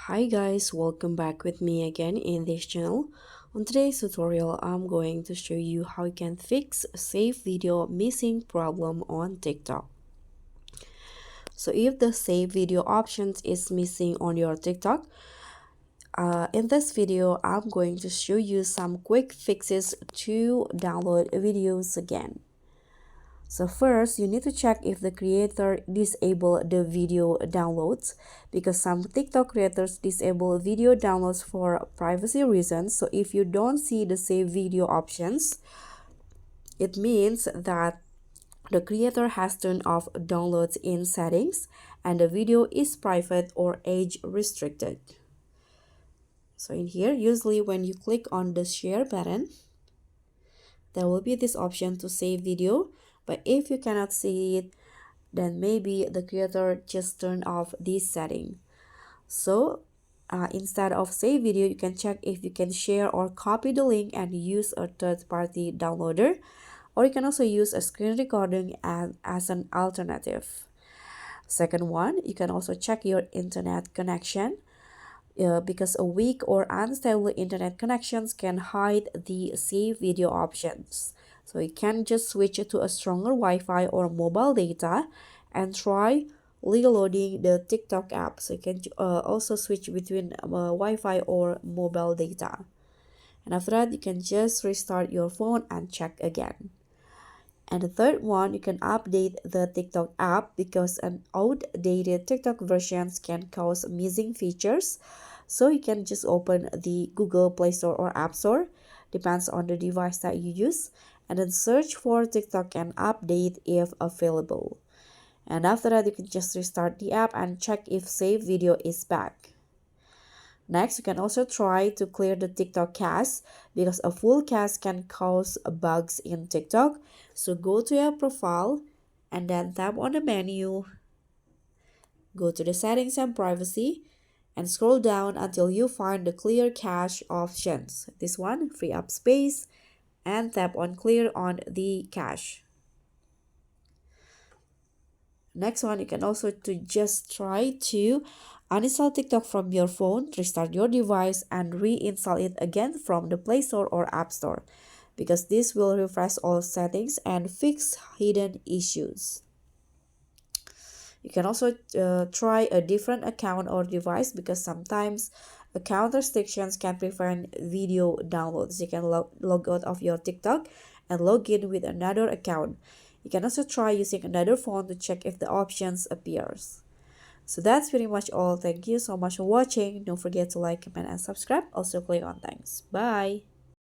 Hi guys, welcome back with me again in this channel. On today's tutorial, I'm going to show you how you can fix save video missing problem on TikTok. So if the save video options is missing on your TikTok, in this video, I'm going to show you some quick fixes to download videos again. So first, you need to check if the creator disable the video downloads because some TikTok creators disable video downloads for privacy reasons. So if you don't see the save video options, it means that the creator has turned off downloads in settings and the video is private or age restricted. So in here, usually when you click on the share button, there will be this option to save video. But if you cannot see it, then maybe the creator just turned off this setting. So instead of save video, you can check if you can share or copy the link and use a third-party downloader, or you can also use a screen recording as an alternative. Second one, you can also check your internet connection because a weak or unstable internet connections can hide the save video options. So you can just switch to a stronger Wi-Fi or mobile data and try reloading the TikTok app. So you can also switch between Wi-Fi or mobile data. And after that, you can just restart your phone and check again. And the third one, you can update the TikTok app because an outdated TikTok versions can cause missing features. So you can just open the Google Play Store or App Store, depends on the device that you use, and then search for TikTok and update if available. And after that, you can just restart the app and check if save video is back. Next, you can also try to clear the TikTok cache because a full cache can cause bugs in TikTok. So go to your profile and then tap on the menu, go to the settings and privacy, and scroll down until you find the clear cache options. This one, free up space, and tap on clear on the cache. Next one, you can also just try to uninstall TikTok from your phone, restart your device, and reinstall it again from the Play Store or App Store because this will refresh all settings and fix hidden issues. You can also try a different account or device because sometimes account restrictions can prevent video downloads. You can log out of your TikTok and log in with another account. You can also try using another phone to check if the options appears. So that's pretty much all. Thank you so much for watching. Don't forget to like, comment, and subscribe. Also click on thanks. Bye.